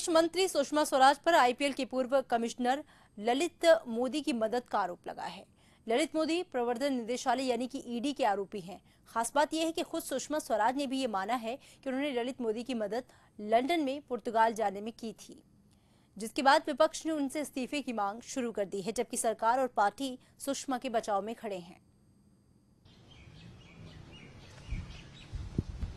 विदेश मंत्री सुषमा स्वराज पर आईपीएल के पूर्व कमिश्नर ललित मोदी की मदद का आरोप लगा है। ललित मोदी प्रवर्तन निदेशालय यानी कि ईडी के आरोपी हैं। खास बात यह है कि खुद सुषमा स्वराज ने भी ये माना है कि उन्होंने ललित मोदी की मदद लंदन में पुर्तगाल जाने में की थी, जिसके बाद विपक्ष ने उनसे इस्तीफे की मांग शुरू कर दी है, जबकि सरकार और पार्टी सुषमा के बचाव में खड़े हैं।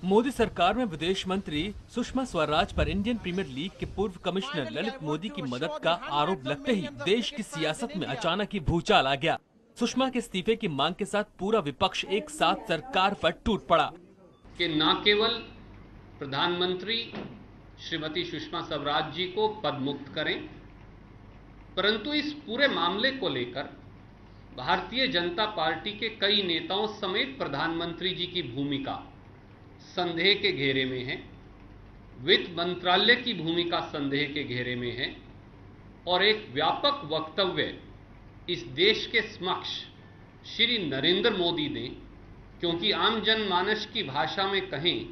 मोदी सरकार में विदेश मंत्री सुषमा स्वराज पर इंडियन प्रीमियर लीग के पूर्व कमिश्नर ललित मोदी की मदद का आरोप लगते ही देश की सियासत में अचानक ही भूचाल आ गया। सुषमा के इस्तीफे की मांग के साथ पूरा विपक्ष एक साथ सरकार पर टूट पड़ा कि न केवल प्रधानमंत्री श्रीमती सुषमा स्वराज जी को पद मुक्त करें, परंतु इस पूरे मामले को लेकर भारतीय जनता पार्टी के कई नेताओं समेत प्रधानमंत्री जी की भूमिका संदेह के घेरे में है, वित्त मंत्रालय की भूमिका संदेह के घेरे में है और एक व्यापक वक्तव्य इस देश के समक्ष श्री नरेंद्र मोदी ने, क्योंकि आम जनमानस की भाषा में कहें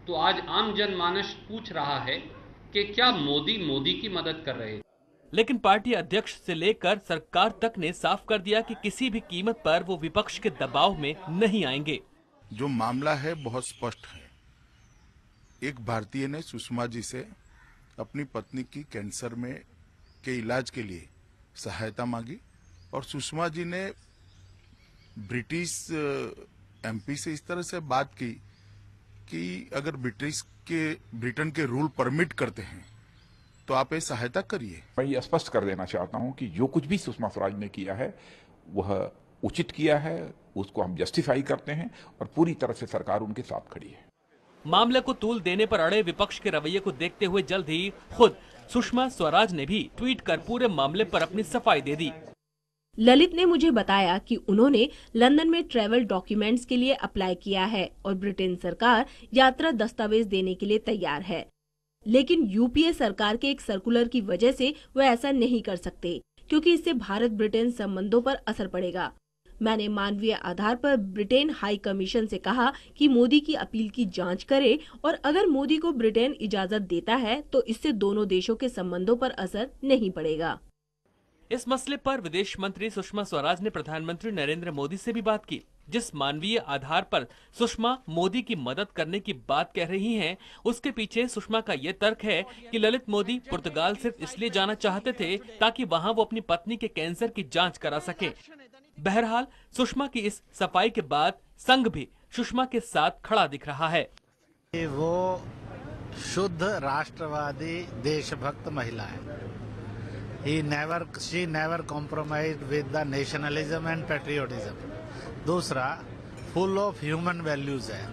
तो आज आम जनमानस पूछ रहा है कि क्या मोदी की मदद कर रहे हैं। लेकिन पार्टी अध्यक्ष से लेकर सरकार तक ने साफ कर दिया कि किसी भी कीमत पर वो विपक्ष के दबाव में नहीं आएंगे। जो मामला है बहुत स्पष्ट है। एक भारतीय ने सुषमा जी से अपनी पत्नी की कैंसर में के इलाज के लिए सहायता मांगी और सुषमा जी ने ब्रिटिश एमपी से इस तरह से बात की कि अगर ब्रिटेन के रूल परमिट करते हैं तो आप ये सहायता करिए। मैं ये स्पष्ट कर देना चाहता हूं कि जो कुछ भी सुषमा स्वराज ने किया है वह उचित किया है, उसको हम जस्टिफाई करते हैं और पूरी तरह से सरकार उनके साथ खड़ी है। मामले को तूल देने पर अड़े विपक्ष के रवैये को देखते हुए जल्द ही खुद सुषमा स्वराज ने भी ट्वीट कर पूरे मामले पर अपनी सफाई दे दी। ललित ने मुझे बताया कि उन्होंने लंदन में ट्रैवल डॉक्यूमेंट्स के लिए अप्लाई किया है और ब्रिटेन सरकार यात्रा दस्तावेज देने के लिए तैयार है, लेकिन यूपीए सरकार के एक सर्कुलर की वजह से वह ऐसा नहीं कर सकते, क्योंकि इससे भारत ब्रिटेन संबंधों पर असर पड़ेगा। मैंने मानवीय आधार पर ब्रिटेन हाई कमीशन से कहा कि मोदी की अपील की जांच करे और अगर मोदी को ब्रिटेन इजाजत देता है तो इससे दोनों देशों के संबंधों पर असर नहीं पड़ेगा। इस मसले पर विदेश मंत्री सुषमा स्वराज ने प्रधानमंत्री नरेंद्र मोदी से भी बात की। जिस मानवीय आधार पर सुषमा मोदी की मदद करने की बात कह रही हैं, उसके पीछे सुषमा का ये तर्क है कि ललित मोदी पुर्तगाल सिर्फ इसलिए जाना चाहते थे ताकि वहां वो अपनी पत्नी के कैंसर की जांच करा सके। बहरहाल सुषमा की इस सफाई के बाद संघ भी सुषमा के साथ खड़ा दिख रहा है। वो शुद्ध राष्ट्रवादी देशभक्त महिला है। She never compromised with the nationalism and patriotism. दूसरा, full of human values है।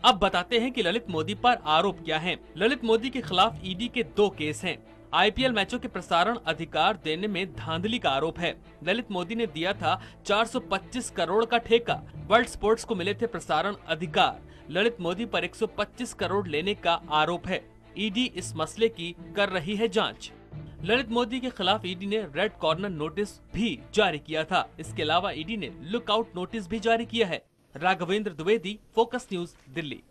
अब बताते हैं कि ललित मोदी पर आरोप क्या हैं। ललित मोदी के खिलाफ ईडी के 2 केस हैं। आईपीएल मैचों के प्रसारण अधिकार देने में धांधली का आरोप है। ललित मोदी ने दिया था 425 करोड़ का ठेका। वर्ल्ड स्पोर्ट्स को मिले थे प्रसारण अधिकार। ललित मोदी पर 125 करोड़ लेने का आरोप है। ईडी इस मसले की कर रही है जांच। ललित मोदी के खिलाफ ईडी ने रेड कॉर्नर नोटिस भी जारी किया था। इसके अलावा ईडी ने लुकआउट नोटिस भी जारी किया है। Raghavendra Dwivedi, focus news, Delhi.